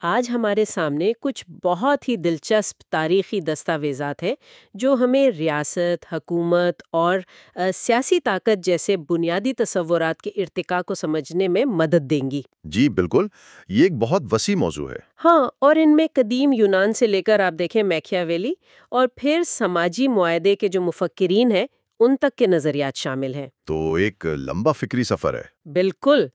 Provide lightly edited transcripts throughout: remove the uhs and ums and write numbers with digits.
آج ہمارے سامنے کچھ بہت ہی دلچسپ تاریخی دستاویزات ہیں جو ہمیں ریاست، حکومت اور سیاسی طاقت جیسے بنیادی تصورات کے ارتقاء کو سمجھنے میں مدد دیں گی۔ جی بالکل، یہ ایک بہت وسیع موضوع ہے۔ ہاں، اور ان میں قدیم یونان سے لے کر آپ دیکھیں میکیاویلی اور پھر سماجی معاہدے کے جو مفکرین ہیں ان تک کے نظریات شامل ہیں۔ تو ایک لمبا فکری سفر ہے۔ بالکل۔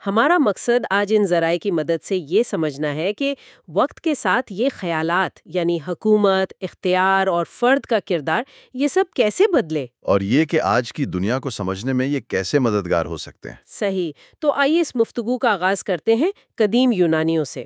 ہمارا مقصد آج ان ذرائع کی مدد سے یہ سمجھنا ہے کہ وقت کے ساتھ یہ خیالات یعنی حکومت، اختیار اور فرد کا کردار یہ سب کیسے بدلے۔ اور یہ کہ آج کی دنیا کو سمجھنے میں یہ کیسے مددگار ہو سکتے ہیں۔ صحیح، تو آئیے اس گفتگو کا آغاز کرتے ہیں قدیم یونانیوں سے۔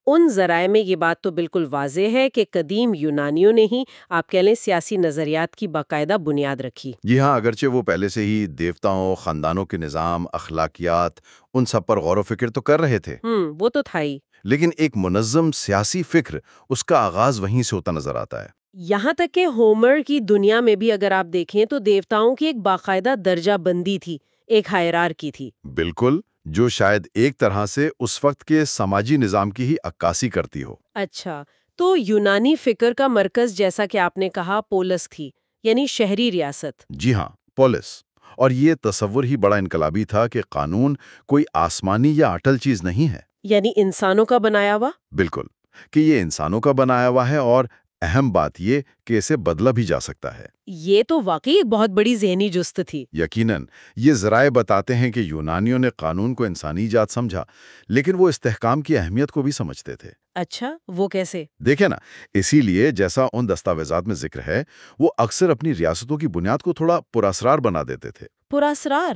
ان ذرائع میں یہ بات تو بالکل واضح ہے کہ قدیم یونانیوں نے ہی آپ کہہ لیں سیاسی نظریات کی باقاعدہ بنیاد رکھی۔ جی ہاں، اگرچہ وہ پہلے سے ہی دیوتاؤں، خاندانوں کے نظام، اخلاقیات، ان سب پر غور و فکر تو کر رہے تھے، وہ تو تھا ہی۔ لیکن ایک منظم سیاسی فکر اس کا آغاز وہیں سے ہوتا نظر آتا ہے۔ یہاں تک کہ ہومر کی دنیا میں بھی اگر آپ دیکھیں تو دیوتاؤں کی ایک باقاعدہ درجہ بندی تھی، ایک ہائرارکی تھی۔ بالکل، جو شاید ایک طرح سے اس وقت کے سماجی نظام کی ہی عکاسی کرتی ہو۔ اچھا، تو یونانی فکر کا مرکز جیسا کہ آپ نے کہا پولس تھی، یعنی شہری ریاست۔ جی ہاں، پولس۔ اور یہ تصور ہی بڑا انقلابی تھا کہ قانون کوئی آسمانی یا اٹل چیز نہیں ہے۔ یعنی انسانوں کا بنایا ہوا۔ بالکل، کہ یہ انسانوں کا بنایا ہوا ہے، اور اہم بات یہ کہ اسے بدلا بھی جا سکتا ہے۔ یہ تو واقعی ایک بہت بڑی ذہنی جست تھی۔ یقیناً، یہ ذرائع بتاتے ہیں کہ یونانیوں نے قانون کو انسانی ایجاد سمجھا، لیکن وہ استحکام کی اہمیت کو بھی سمجھتے تھے۔ اچھا، وہ کیسے؟ دیکھیں نا، اسی لیے جیسا ان دستاویزات میں ذکر ہے، وہ اکثر اپنی ریاستوں کی بنیاد کو تھوڑا پراسرار بنا دیتے تھے۔ پراسرار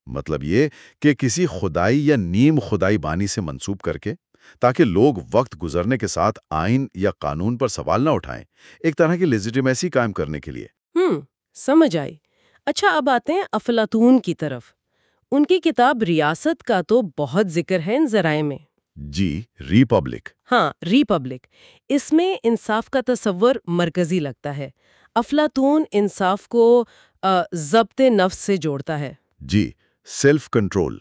مطلب یہ کہ کسی خدائی یا نیم خدائی بانی سے منسوب کر کے، تاکہ لوگ وقت گزرنے کے ساتھ آئین یا قانون پر سوال نہ اٹھائیں، ایک طرح کی لیجیٹیمیسی قائم کرنے کے لیے۔ سمجھ آئی۔ اچھا، اب آتے ہیں افلاطون کی طرف۔ ان کی کتاب ریاست کا تو بہت ذکر ہے ان ذرائع میں۔ جی، ریپبلک۔ ہاں، ریپبلک۔ اس میں انصاف کا تصور مرکزی لگتا ہے۔ افلاطون انصاف کو ضبط نفس سے جوڑتا ہے۔ جی، سیلف کنٹرول،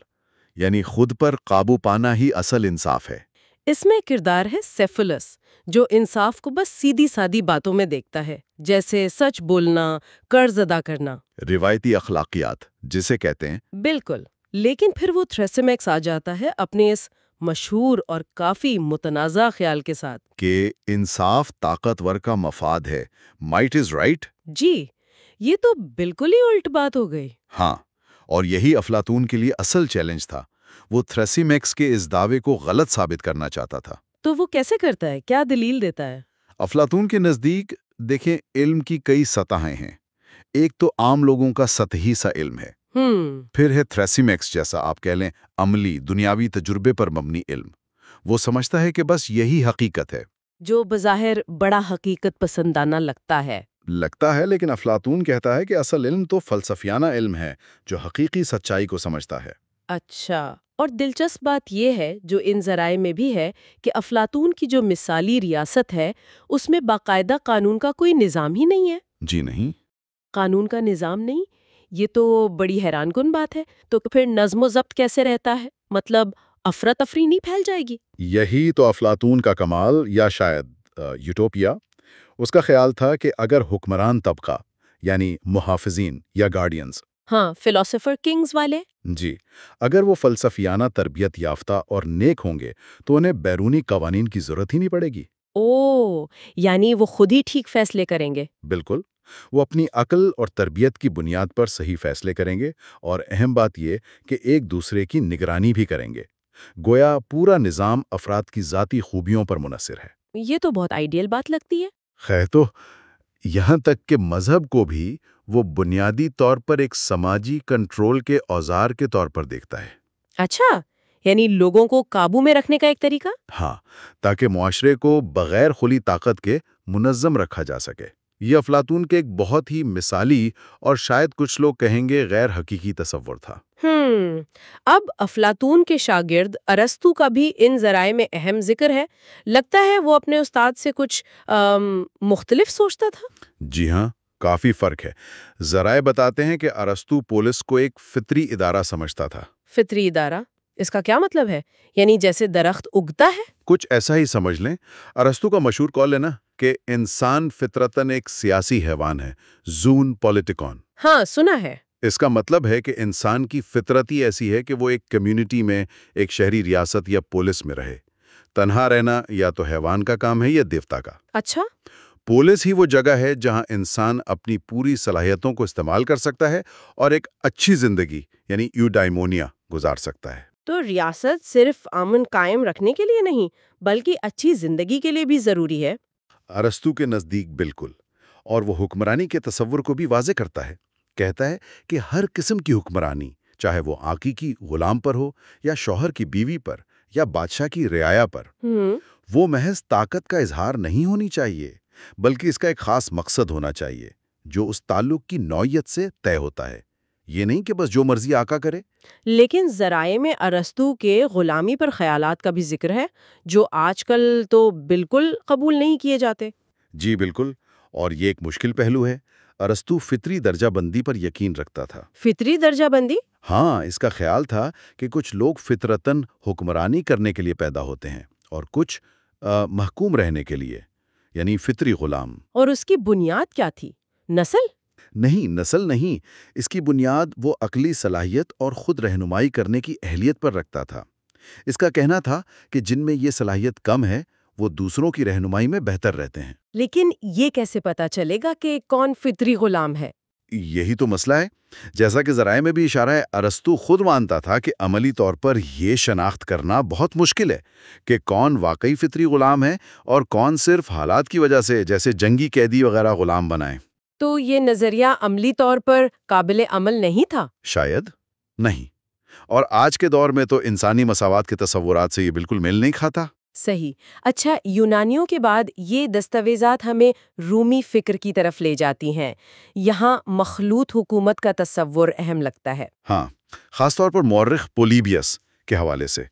یعنی خود پر قابو پانا ہی اصل انصاف ہے۔ اس میں کردار ہے سیفلس، جو انصاف کو بس سیدھی سادی باتوں میں دیکھتا ہے، جیسے سچ بولنا، قرض ادا کرنا۔ روایتی اخلاقیات جسے کہتے ہیں۔ بالکل، لیکن پھر وہ تھریسیمیکس آ جاتا ہے اپنے اس مشہور اور کافی متنازع خیال کے ساتھ کہ انصاف طاقتور کا مفاد ہے، مائٹ از رائٹ۔ جی، یہ تو بالکل ہی الٹ بات ہو گئی۔ ہاں، اور یہی افلاطون کے لیے اصل چیلنج تھا۔ وہ تھریسیمیکس کے اس دعوے کو غلط ثابت کرنا چاہتا تھا۔ تو وہ کیسے کرتا ہے؟ کیا دلیل دیتا ہے؟ افلاطون کے نزدیک دیکھیں، علم کی کئی سطحیں ہیں۔ ایک تو عام لوگوں کا سطحی سا علم ہے، پھر ہے تھریسیمیکس جیسا آپ کہہ لیں عملی دنیاوی تجربے پر مبنی علم۔ وہ سمجھتا ہے کہ بس یہی حقیقت ہے، جو بظاہر بڑا حقیقت پسندانہ لگتا ہے۔ لیکن افلاطون کہتا ہے کہ اصل علم تو فلسفیانہ علم ہے جو حقیقی سچائی کو سمجھتا ہے۔ اچھا، اور دلچسپ بات یہ ہے جو ان ذرائع میں بھی ہے کہ افلاطون کی جو مثالی ریاست ہے اس میں باقاعدہ قانون کا کوئی نظام ہی نہیں ہے۔ جی نہیں۔ قانون کا نظام نہیں، یہ تو بڑی حیران کن بات ہے۔ تو پھر نظم و ضبط کیسے رہتا ہے؟ مطلب افراتفری نہیں پھیل جائے گی؟ یہی تو افلاطون کا کمال، یا شاید یوٹوپیا۔ اس کا خیال تھا کہ اگر حکمران طبقہ یعنی محافظین یا گارڈینز، ہاں، فلاسفر کنگز والے، جی، اگر وہ فلسفیانہ تربیت یافتہ اور نیک ہوں گے تو انہیں بیرونی قوانین کی ضرورت ہی نہیں پڑے گی۔ یعنی وہ خود ہی ٹھیک فیصلے کریں گے۔ بالکل، وہ اپنی عقل اور تربیت کی بنیاد پر صحیح فیصلے کریں گے، اور اہم بات یہ کہ ایک دوسرے کی نگرانی بھی کریں گے۔ گویا پورا نظام افراد کی ذاتی خوبیوں پر منحصر ہے۔ یہ تو بہت آئیڈیل بات لگتی ہے۔ خیر، تو یہاں تک کہ مذہب کو بھی وہ بنیادی طور پر ایک سماجی کنٹرول کے اوزار کے طور پر دیکھتا ہے۔ اچھا، یعنی لوگوں کو قابو میں رکھنے کا ایک طریقہ؟ ہاں، تاکہ معاشرے کو بغیر کھلی طاقت کے منظم رکھا جا سکے۔ یہ افلاطون کے ایک بہت ہی مثالی اور شاید کچھ لوگ کہیں گے غیر حقیقی تصور تھا۔ اب افلاطون کے شاگرد ارسطو کا بھی ان ذرائع میں اہم ذکر ہے۔ لگتا ہے وہ اپنے استاد سے کچھ مختلف سوچتا تھا؟ جی ہاں، کافی فرق ہے۔ ذرائع بتاتے ہیں کہ ارسطو پولس کو ایک فطری ادارہ سمجھتا تھا۔ فطری ادارہ، اس کا کیا مطلب ہے؟ یعنی جیسے درخت اگتا ہے؟ کچھ ایسا ہی سمجھ لیں۔ ارسطو کا مشہور قول ہے نا کہ انسان فطرتاً ایک سیاسی حیوان ہے، زون پولیٹیکون۔ ہاں، سنا ہے۔ اس کا مطلب ہے کہ انسان کی فطرت ہی ایسی ہے کہ وہ ایک کمیونٹی میں، ایک شہری ریاست یا پولس میں رہے۔ تنہا رہنا یا تو حیوان کا کام ہے یا دیوتا کا۔ اچھا۔ پولس ہی وہ جگہ ہے جہاں انسان اپنی پوری صلاحیتوں کو استعمال کر سکتا ہے اور ایک اچھی زندگی یعنی ایوڈائمونیا گزار سکتا ہے۔ تو ریاست صرف امن قائم رکھنے کے لیے نہیں بلکہ اچھی زندگی کے لیے بھی ضروری ہے؟ ارسطو کے نزدیک بالکل، اور وہ حکمرانی کے تصور کو بھی واضح کرتا ہے۔ کہتا ہے کہ ہر قسم کی حکمرانی، چاہے وہ آقی کی غلام پر ہو یا شوہر کی بیوی پر یا بادشاہ کی رعایا پر، وہ محض طاقت کا اظہار نہیں ہونی چاہیے، بلکہ اس کا ایک خاص مقصد ہونا چاہیے جو اس تعلق کی نوعیت سے طے ہوتا ہے۔ یہ نہیں کہ بس جو مرضی آقا کرے۔ لیکن ذرائع میں ارسطو کے غلامی پر خیالات کا بھی ذکر ہے جو آج کل تو بالکل قبول نہیں کیے جاتے۔ جی بالکل، اور یہ ایک مشکل پہلو ہے۔ ارسطو فطری درجہ بندی پر یقین رکھتا تھا۔ فطری درجہ بندی؟ ہاں، اس کا خیال تھا کہ کچھ لوگ فطرتاً حکمرانی کرنے کے لیے پیدا ہوتے ہیں اور کچھ محکوم رہنے کے لیے، یعنی فطری غلام۔ اور اس کی بنیاد کیا تھی؟ نسل؟ نہیں، نسل نہیں، اس کی بنیاد وہ عقلی صلاحیت اور خود رہنمائی کرنے کی اہلیت پر رکھتا تھا۔ اس کا کہنا تھا کہ جن میں یہ صلاحیت کم ہے وہ دوسروں کی رہنمائی میں بہتر رہتے ہیں۔ لیکن یہ کیسے پتا چلے گا کہ کون فطری غلام ہے؟ یہی تو مسئلہ ہے۔ جیسا کہ ذرائع میں بھی اشارہ ہے، ارسطو خود مانتا تھا کہ عملی طور پر یہ شناخت کرنا بہت مشکل ہے کہ کون واقعی فطری غلام ہے اور کون صرف حالات کی وجہ سے، جیسے جنگی قیدی وغیرہ، غلام بنائیں۔ تو یہ نظریہ عملی طور پر قابل عمل نہیں تھا؟ شاید نہیں، اور آج کے دور میں تو انسانی مساوات کے تصورات سے یہ بالکل میل نہیں کھاتا۔ صحیح۔ اچھا، یونانیوں کے بعد یہ دستاویزات ہمیں رومی فکر کی طرف لے جاتی ہیں۔ یہاں مخلوط حکومت کا تصور اہم لگتا ہے۔ ہاں، خاص طور پر مورخ پولیبیس کے حوالے سے۔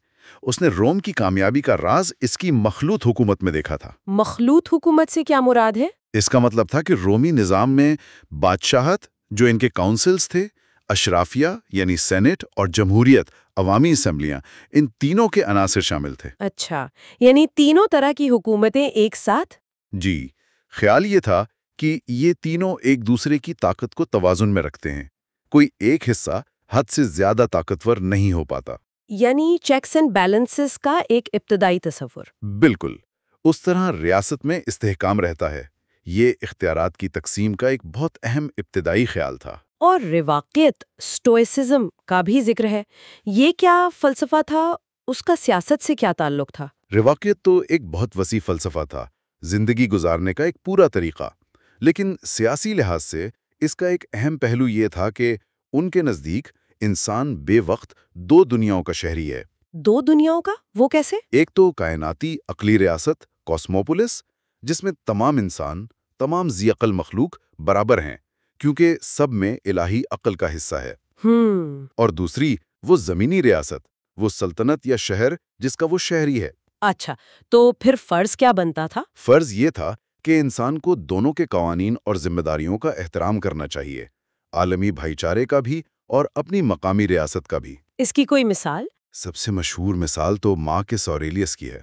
اس نے روم کی کامیابی کا راز اس کی مخلوط حکومت میں دیکھا تھا۔ مخلوط حکومت سے کیا مراد ہے؟ اس کا مطلب تھا کہ رومی نظام میں بادشاہت، جو ان کے کاؤنسلز تھے، اشرافیہ یعنی سینٹ، اور جمہوریت، عوامی اسمبلیاں، ان تینوں کے عناصر شامل تھے۔ اچھا، یعنی تینوں طرح کی حکومتیں ایک ساتھ؟ جی، خیال یہ تھا کہ یہ تینوں ایک دوسرے کی طاقت کو توازن میں رکھتے ہیں، کوئی ایک حصہ حد سے زیادہ طاقتور نہیں ہو پاتا۔ یعنی چیکس اینڈ بیلنسز کا ایک ابتدائی تصور۔ بالکل، اس طرح ریاست میں استحکام رہتا ہے۔ یہ اختیارات کی تقسیم کا ایک بہت اہم ابتدائی خیال تھا۔ اور رواقیت، سٹوئسزم کا بھی ذکر ہے۔ یہ کیا فلسفہ تھا؟ اس کا سیاست سے کیا تعلق تھا؟ رواقیت تو ایک بہت وسیع فلسفہ تھا، زندگی گزارنے کا ایک پورا طریقہ۔ لیکن سیاسی لحاظ سے اس کا ایک اہم پہلو یہ تھا کہ ان کے نزدیک انسان بے وقت دو دنیاؤں کا شہری ہے۔ دو دنیاؤں کا؟ وہ کیسے؟ ایک تو کائناتی عقلی ریاست کاسموپولس، جس میں تمام انسان، تمام ذی عقل مخلوق برابر ہیں کیونکہ سب میں الہی عقل کا حصہ ہے۔ اور دوسری وہ زمینی ریاست، وہ سلطنت یا شہر جس کا وہ شہری ہے۔ اچھا، تو پھر فرض کیا بنتا تھا؟ فرض یہ تھا کہ انسان کو دونوں کے قوانین اور ذمہ داریوں کا احترام کرنا چاہیے، عالمی بھائی چارے کا بھی اور اپنی مقامی ریاست کا بھی۔ اس کی کوئی مثال؟ سب سے مشہور مثال تو مارکس اوریلیس کی ہے۔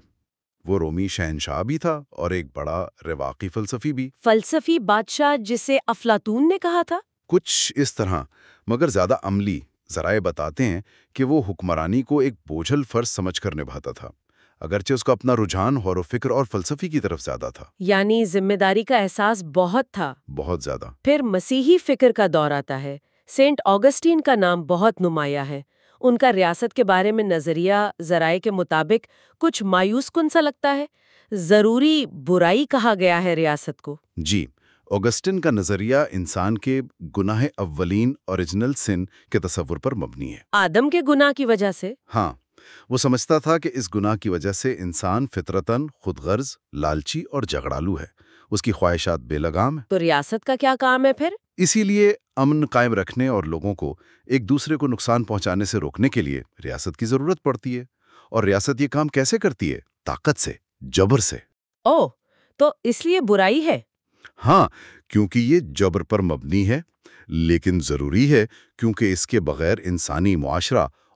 وہ رومی شہنشاہ بھی تھا اور ایک بڑا رواقی فلسفی بھی۔ فلسفی بادشاہ جسے افلاطون نے کہا تھا؟ کچھ اس طرح، مگر زیادہ عملی۔ ذرائع بتاتے ہیں کہ وہ حکمرانی کو ایک بوجھل فرض سمجھ کر نبھاتا تھا، اگرچہ اس کا اپنا رجحان غور و فکر اور فلسفی کی طرف زیادہ تھا۔ یعنی ذمہ داری کا احساس بہت تھا۔ بہت زیادہ۔ پھر مسیحی فکر کا دور آتا ہے۔ سینٹ آگسٹین کا نام بہت نمایاں ہے۔ ان کا ریاست کے بارے میں نظریہ ذرائع کے مطابق کچھ مایوس کن سا لگتا ہے۔ ضروری برائی کہا گیا ہے ریاست کو۔ جی، آگسٹن کا نظریہ انسان کے گناہ اولین اوریجنل سن کے تصور پر مبنی ہے۔ آدم کے گناہ کی وجہ سے؟ ہاں، وہ سمجھتا تھا کہ اس گناہ کی وجہ سے انسان فطرتاً خود غرض، لالچی اور جھگڑالو ہے، اس کی خواہشات بے لگام ہیں۔ تو ریاست کا کیا کام ہے پھر؟ اسی لیے امن قائم رکھنے اور لوگوں کو ایک دوسرے کو نقصان پہنچانے سے روکنے کے لیے ریاست کی ضرورت پڑتی ہے۔ اور ریاست یہ کام کیسے کرتی ہے؟ طاقت سے، جبر سے۔ اوہ، تو اس لیے برائی ہے؟ ہاں، کیونکہ یہ جبر پر مبنی ہے، لیکن ضروری ہے کیونکہ اس کے بغیر انسانی معاشرہ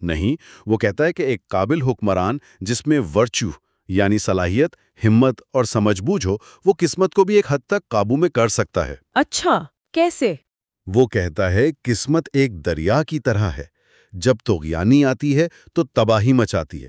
نہیں، وہ کہتا ہے کہ ایک قابل حکمران جس میں ورچو یعنی صلاحیت، ہمت اور سمجھ بوجھ ہو، وہ قسمت کو بھی ایک حد تک قابو میں کر سکتا ہے۔ اچھا، کیسے؟ وہ کہتا ہے قسمت ایک دریا کی طرح ہے، جب طغیانی آتی ہے تو تباہی مچاتی ہے،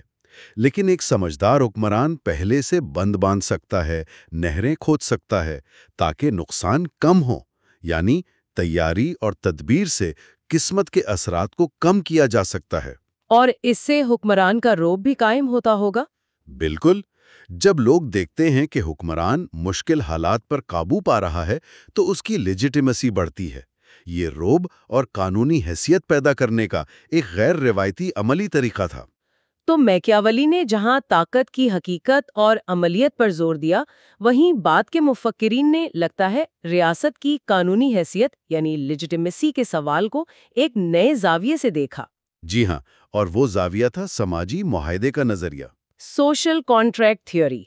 لیکن ایک سمجھدار حکمران پہلے سے بند باندھ سکتا ہے، نہریں کھود سکتا ہے تاکہ نقصان کم ہو، یعنی تیاری اور تدبیر سے قسمت کے اثرات کو کم کیا جا سکتا ہے۔ اور اس سے حکمران کا رعب بھی قائم ہوتا ہوگا؟ بالکل، جب لوگ دیکھتے ہیں کہ حکمران مشکل حالات پر قابو پا رہا ہے تو اس کی لیجیٹیمیسی بڑھتی ہے۔ یہ رعب اور قانونی حیثیت پیدا کرنے کا ایک غیر روایتی عملی طریقہ تھا۔ تو میکیاولی نے جہاں طاقت کی حقیقت اور عملیت پر زور دیا، وہیں بعد کے مفکرین نے لگتا ہے ریاست کی قانونی حیثیت یعنی لیجیٹیمیسی کے سوال کو ایک نئے زاویے سے دیکھا۔ جی ہاں، اور وہ زاویہ تھا سماجی معاہدے کا نظریہ۔ سوشل کانٹریکٹ تھیوری،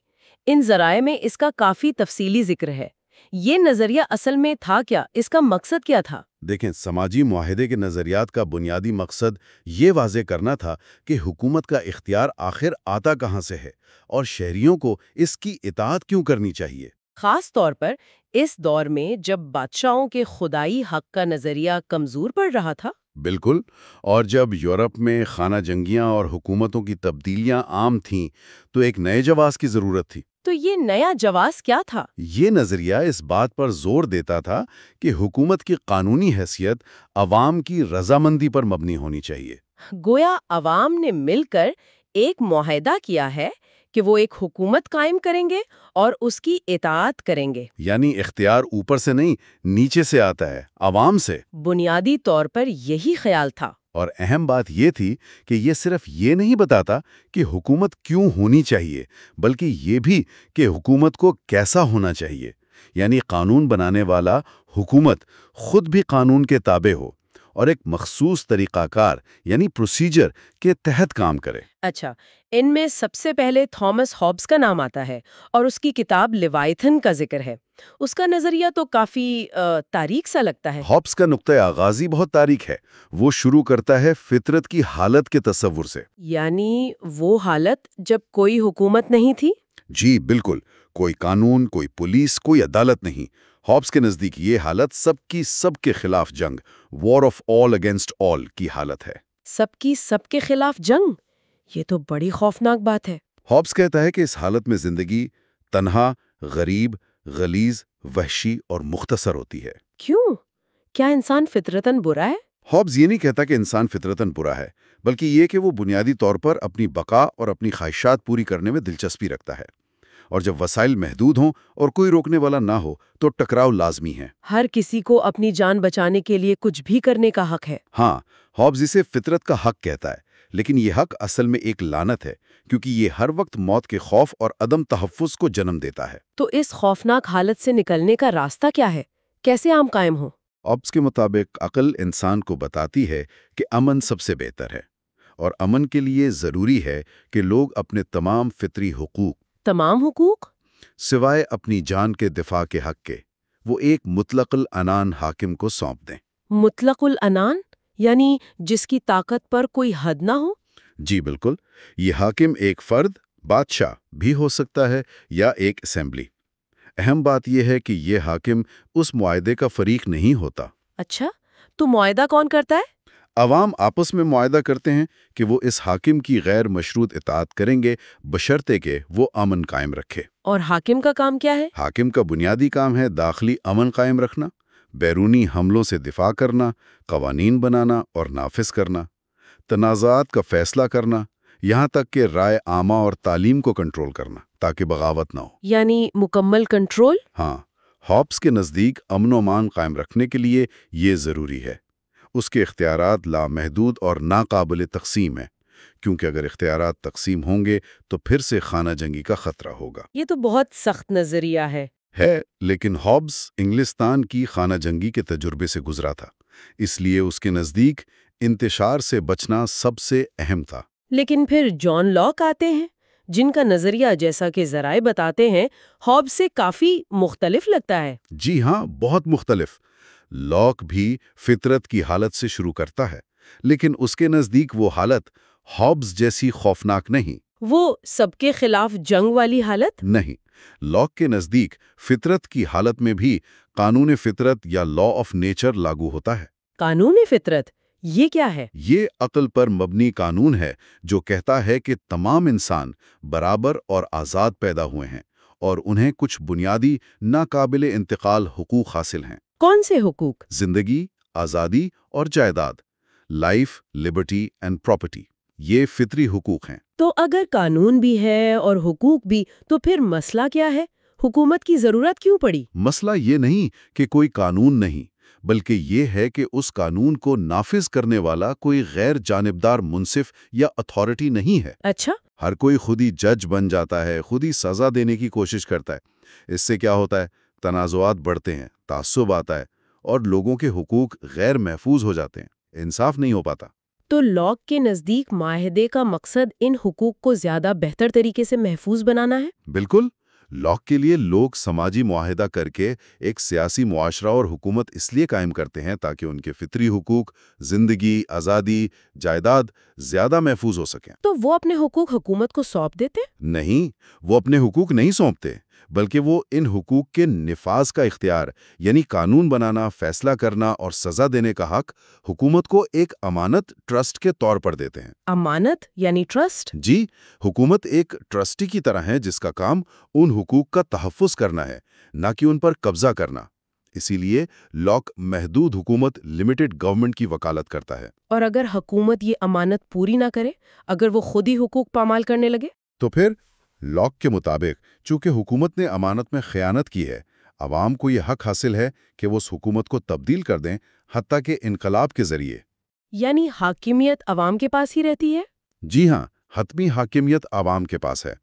ان ذرائع میں اس کا کافی تفصیلی ذکر ہے۔ یہ نظریہ اصل میں تھا کیا؟ اس کا مقصد کیا تھا؟ دیکھیں، سماجی معاہدے کے نظریات کا بنیادی مقصد یہ واضح کرنا تھا کہ حکومت کا اختیار آخر آتا کہاں سے ہے اور شہریوں کو اس کی اطاعت کیوں کرنی چاہیے۔ خاص طور پر اس دور میں جب بادشاہوں کے خدائی حق کا نظریہ کمزور پڑ رہا تھا۔ بالکل، اور جب یورپ میں خانہ جنگیاں اور حکومتوں کی تبدیلیاں عام تھیں تو ایک نئے جواز کی ضرورت تھی۔ تو یہ نیا جواز کیا تھا؟ یہ نظریہ اس بات پر زور دیتا تھا کہ حکومت کی قانونی حیثیت عوام کی رضامندی پر مبنی ہونی چاہیے۔ گویا عوام نے مل کر ایک معاہدہ کیا ہے کہ وہ ایک حکومت قائم کریں گے اور اس کی اطاعت کریں گے۔ یعنی اختیار اوپر سے نہیں، نیچے سے آتا ہے، عوام سے۔ بنیادی طور پر یہی خیال تھا۔ اور اہم بات یہ تھی کہ یہ صرف یہ نہیں بتاتا کہ حکومت کیوں ہونی چاہیے، بلکہ یہ بھی کہ حکومت کو کیسا ہونا چاہیے، یعنی قانون بنانے والا حکومت خود بھی قانون کے تابع ہو اور ایک مخصوص طریقہ کار یعنی پروسیجر کے تحت کام کرے۔ اچھا، ان میں سب سے پہلے تھامس ہابس کا نام آتا ہے اور اس کی کتاب لیوائتھن کا ذکر ہے۔ اس کا نظریہ تو کافی تاریک سا لگتا ہے۔ ہابس کا نقطۂ آغازی بہت تاریک ہے۔ وہ شروع کرتا ہے فطرت کی حالت کے تصور سے۔ یعنی وہ حالت جب کوئی حکومت نہیں تھی؟ جی بالکل، کوئی قانون، کوئی پولیس، کوئی عدالت نہیں۔ ہابس کے نزدیک یہ حالت سب کے خلاف جنگ، war of all against all کی حالت ہے۔ سب کے خلاف جنگ؟ یہ تو بڑی خوفناک بات ہے۔ ہابس کہتا ہے کہ اس حالت میں زندگی تنہا، غریب، غلیظ، وحشی اور مختصر ہوتی ہے۔ کیوں؟ کیا انسان فطرتاً برا ہے؟ ہابس یہ نہیں کہتا کہ انسان فطرتاً برا ہے، بلکہ یہ کہ وہ بنیادی طور پر اپنی بقا اور اپنی خواہشات پوری کرنے میں دلچسپی رکھتا ہے، اور جب وسائل محدود ہوں اور کوئی روکنے والا نہ ہو تو ٹکراؤ لازمی ہے۔ ہر کسی کو اپنی جان بچانے کے لیے کچھ بھی کرنے کا حق ہے۔ ہاں، ہابس اسے فطرت کا حق کہتا ہے، لیکن یہ حق اصل میں ایک لعنت ہے، کیونکہ یہ ہر وقت موت کے خوف اور عدم تحفظ کو جنم دیتا ہے۔ تو اس خوفناک حالت سے نکلنے کا راستہ کیا ہے؟ کیسے عام قائم ہو؟ ہابس کے مطابق عقل انسان کو بتاتی ہے کہ امن سب سے بہتر ہے، اور امن کے لیے ضروری ہے کہ لوگ اپنے تمام فطری حقوق، تمام حقوق؟ سوائے اپنی جان کے دفاع کے حق کے، وہ ایک مطلق العنان حاکم کو سونپ دیں۔ مطلق العنان یعنی جس کی طاقت پر کوئی حد نہ ہو؟ جی بالکل، یہ حاکم ایک فرد، بادشاہ بھی ہو سکتا ہے یا ایک اسمبلی۔ اہم بات یہ ہے کہ یہ حاکم اس معاہدے کا فریق نہیں ہوتا۔ اچھا، تو معاہدہ کون کرتا ہے؟ عوام آپس میں معاہدہ کرتے ہیں کہ وہ اس حاکم کی غیر مشروط اطاعت کریں گے بشرطے کہ وہ امن قائم رکھے۔ اور حاکم کا کام کیا ہے؟ حاکم کا بنیادی کام ہے داخلی امن قائم رکھنا، بیرونی حملوں سے دفاع کرنا، قوانین بنانا اور نافذ کرنا، تنازعات کا فیصلہ کرنا، یہاں تک کہ رائے عامہ اور تعلیم کو کنٹرول کرنا تاکہ بغاوت نہ ہو۔ یعنی مکمل کنٹرول؟ ہاں، ہابس کے نزدیک امن و امان قائم رکھنے کے لیے یہ ضروری ہے۔ اس کے اختیارات لامحدود اور ناقابل تقسیم ہیں، کیونکہ اگر اختیارات تقسیم ہوں گے تو پھر سے خانہ جنگی کا خطرہ ہوگا۔ یہ تو بہت سخت نظریہ ہے۔ لیکن ہابس انگلستان کی خانہ جنگی کے تجربے سے گزرا تھا، اس لیے اس کے نزدیک انتشار سے بچنا سب سے اہم تھا۔ لیکن پھر جان لاک آتے ہیں، جن کا نظریہ جیسا کہ ذرائع بتاتے ہیں ہابس سے کافی مختلف لگتا ہے۔ جی ہاں، بہت مختلف۔ لاک بھی فطرت کی حالت سے شروع کرتا ہے، لیکن اس کے نزدیک وہ حالت ہابز جیسی خوفناک نہیں۔ وہ سب کے خلاف جنگ والی حالت نہیں، لاک کے نزدیک فطرت کی حالت میں بھی قانون فطرت یا لا آف نیچر لاگو ہوتا ہے۔ قانون فطرت یہ کیا ہے؟ یہ عقل پر مبنی قانون ہے جو کہتا ہے کہ تمام انسان برابر اور آزاد پیدا ہوئے ہیں اور انہیں کچھ بنیادی ناقابل انتقال حقوق حاصل ہیں۔ کون سے حقوق؟ زندگی، آزادی اور جائیداد، لائف، لبرٹی اینڈ پراپرٹی، یہ فطری حقوق ہیں۔ تو اگر قانون بھی ہے اور حقوق بھی، تو پھر مسئلہ کیا ہے؟ حکومت کی ضرورت کیوں پڑی؟ مسئلہ یہ نہیں کہ کوئی قانون نہیں، بلکہ یہ ہے کہ اس قانون کو نافذ کرنے والا کوئی غیر جانبدار منصف یا اتھارٹی نہیں ہے۔ اچھا، ہر کوئی خود ہی جج بن جاتا ہے، خود ہی سزا دینے کی کوشش کرتا ہے۔ اس سے کیا ہوتا ہے؟ تنازعات بڑھتے ہیں، تعصب آتا ہے اور لوگوں کے حقوق غیر محفوظ ہو جاتے ہیں، انصاف نہیں ہو پاتا۔ تو لاک کے نزدیک معاہدے کا مقصد ان حقوق کو زیادہ بہتر طریقے سے محفوظ بنانا ہے؟ بالکل، لاک کے لیے لوگ سماجی معاہدہ کر کے ایک سیاسی معاشرہ اور حکومت اس لیے قائم کرتے ہیں تاکہ ان کے فطری حقوق، زندگی، آزادی، جائیداد زیادہ محفوظ ہو سکیں۔ تو وہ اپنے حقوق حکومت کو سونپ دیتے؟ نہیں، وہ اپنے حقوق نہیں سونپتے، بلکہ وہ ان حقوق کے نفاذ کا اختیار، یعنی قانون بنانا، فیصلہ کرنا اور سزا دینے کا حق حکومت کو ایک امانت ٹرسٹ کے طور پر دیتے ہیں۔ امانت یعنی ٹرسٹ؟ جی، حکومت ایک ٹرسٹی کی طرح ہے جس کا کام ان حقوق کا تحفظ کرنا ہے، نہ کہ ان پر قبضہ کرنا۔ اسی لیے لاک محدود حکومت لمیٹڈ گورنمنٹ کی وکالت کرتا ہے۔ اور اگر حکومت یہ امانت پوری نہ کرے، اگر وہ خود ہی حقوق پامال کرنے لگے؟ تو پھر لاک کے مطابق چونکہ حکومت نے امانت میں خیانت کی ہے، عوام کو یہ حق حاصل ہے کہ وہ اس حکومت کو تبدیل کر دیں، حتیٰ کہ انقلاب کے ذریعے۔ یعنی حاکمیت عوام کے پاس ہی رہتی ہے؟ جی ہاں، حتمی حاکمیت عوام کے پاس ہے۔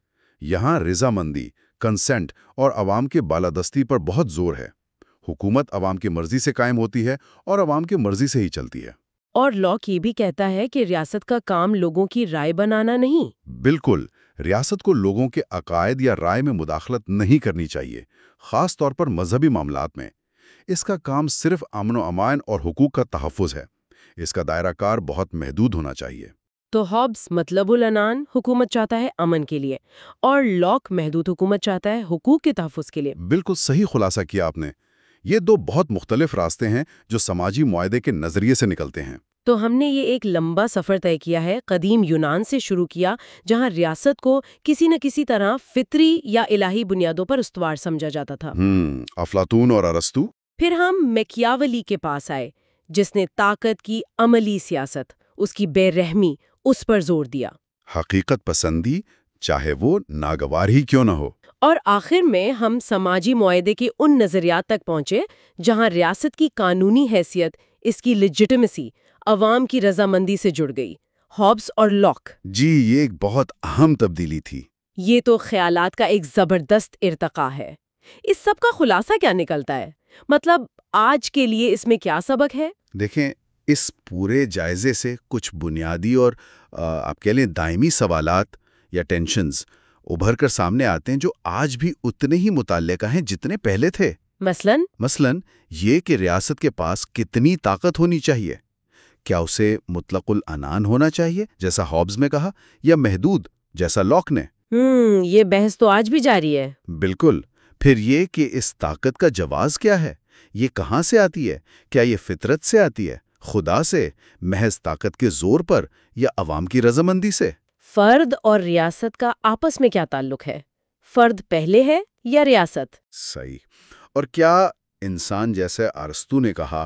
یہاں رضامندی، کنسنٹ اور عوام کے بالادستی پر بہت زور ہے۔ حکومت عوام کی مرضی سے قائم ہوتی ہے اور عوام کی مرضی سے ہی چلتی ہے۔ اور لاک یہ بھی کہتا ہے کہ ریاست کا کام لوگوں کی رائے بنانا نہیں۔ بالکل، ریاست کو لوگوں کے عقائد یا رائے میں مداخلت نہیں کرنی چاہیے، خاص طور پر مذہبی معاملات میں۔ اس کا کام صرف امن و امان اور حقوق کا تحفظ ہے۔ اس کا دائرہ کار بہت محدود ہونا چاہیے۔ تو ہابس مطلب العنان حکومت چاہتا ہے امن کے لیے، اور لاک محدود حکومت چاہتا ہے حقوق کے تحفظ کے لیے۔ بالکل صحیح خلاصہ کیا آپ نے۔ یہ دو بہت مختلف راستے ہیں جو سماجی معاہدے کے نظریے سے نکلتے ہیں۔ تو ہم نے یہ ایک لمبا سفر طے کیا ہے، قدیم یونان سے شروع کیا، جہاں ریاست کو کسی نہ کسی طرح فطری یا الہی بنیادوں پر استوار سمجھا جاتا تھا۔ افلاطون اور ارسطو۔ پھر ہم میکیاولی کے پاس آئے، جس نے طاقت کی عملی سیاست، اس کی بے رحمی، اس پر زور دیا۔ حقیقت پسندی، چاہے وہ ناگوار ہی کیوں نہ ہو۔ اور آخر میں ہم سماجی معاہدے کے ان نظریات تک پہنچے جہاں ریاست کی قانونی حیثیت، اس کی لیجٹمیسی، عوام کی رضامندی سے جڑ گئی۔ ہابس اور لاک۔ جی، یہ ایک بہت اہم تبدیلی تھی۔ یہ تو خیالات کا ایک زبردست ارتقا ہے۔ اس سب کا خلاصہ کیا نکلتا ہے؟ مطلب آج کے لیے اس میں کیا سبق ہے؟ دیکھیں، اس پورے جائزے سے کچھ بنیادی اور آپ کہہ لیں دائمی سوالات یا ٹینشنز ابھر کر سامنے آتے ہیں جو آج بھی اتنے ہی متعلقہ ہیں جتنے پہلے تھے۔ مثلاً یہ کہ ریاست کے پاس کتنی طاقت ہونی چاہیے؟ کیا اسے مطلق العنان ہونا چاہیے جیسا ہابز میں کہا، یا محدود جیسا لاک نے؟ یہ بحث تو آج بھی جاری ہے۔ بالکل۔ پھر یہ کہ اس طاقت کا جواز کیا ہے؟ یہ کہاں سے آتی ہے؟ کیا یہ فطرت سے آتی ہے، خدا سے، محض طاقت کے زور پر، یا عوام کی رضامندی سے؟ فرد اور ریاست کا آپس میں کیا تعلق ہے؟ فرد پہلے ہے یا ریاست؟ صحیح۔ اور کیا انسان، جیسے ارسطو نے کہا،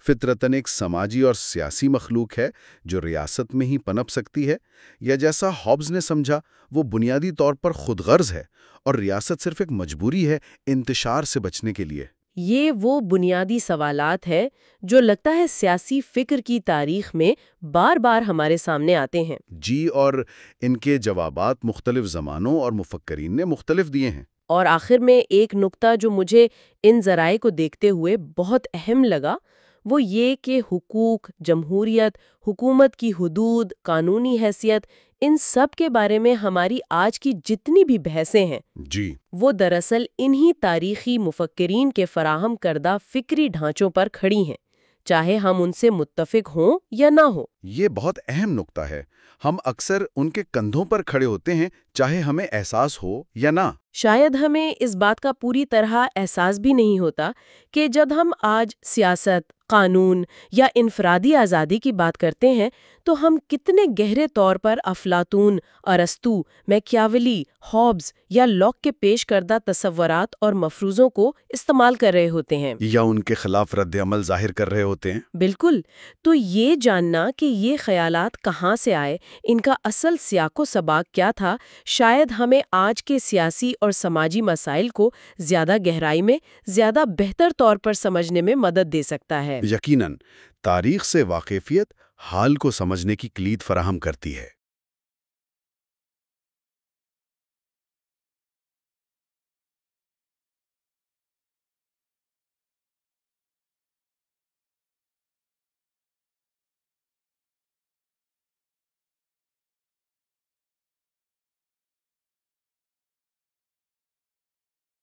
فطرتاً ایک سماجی اور سیاسی مخلوق ہے جو ریاست میں ہی پنپ سکتی ہے، یا جیسا ہابز نے سمجھا وہ بنیادی طور پر خود غرض ہے اور ریاست صرف ایک مجبوری ہے انتشار سے بچنے کے لیے؟ یہ وہ بنیادی سوالات ہیں جو لگتا ہے سیاسی فکر کی تاریخ میں بار بار ہمارے سامنے آتے ہیں۔ جی، اور ان کے جوابات مختلف زمانوں اور مفکرین نے مختلف دیے ہیں۔ اور آخر میں ایک نکتہ جو مجھے ان ذرائع کو دیکھتے ہوئے بہت اہم لگا، وہ یہ کہ حقوق، جمہوریت، حکومت کی حدود، قانونی حیثیت، ان سب کے بارے میں ہماری آج کی جتنی بھی بحثیں ہیں، جی، وہ دراصل انہی تاریخی مفکرین کے فراہم کردہ فکری ڈھانچوں پر کھڑی ہیں، چاہے ہم ان سے متفق ہوں یا نہ ہوں۔ یہ بہت اہم نکتہ ہے۔ ہم اکثر ان کے کندھوں پر کھڑے ہوتے ہیں، چاہے ہمیں احساس ہو یا نہ۔ شاید ہمیں اس بات کا پوری طرح احساس بھی نہیں ہوتا کہ جب ہم آج سیاست، قانون یا انفرادی آزادی کی بات کرتے ہیں تو ہم کتنے گہرے طور پر افلاطون، ارسطو، میکیاولی، ہابز یا لاک کے پیش کردہ تصورات اور مفروضوں کو استعمال کر رہے ہوتے ہیں، یا ان کے خلاف رد عمل ظاہر کر رہے ہوتے ہیں۔ بالکل۔ تو یہ جاننا کہ یہ خیالات کہاں سے آئے، ان کا اصل سیاق و سباق کیا تھا، شاید ہمیں آج کے سیاسی اور سماجی مسائل کو زیادہ گہرائی میں، زیادہ بہتر طور پر سمجھنے میں مدد دے سکتا ہے۔ یقیناً تاریخ سے واقفیت حال کو سمجھنے کی کلید فراہم کرتی ہے۔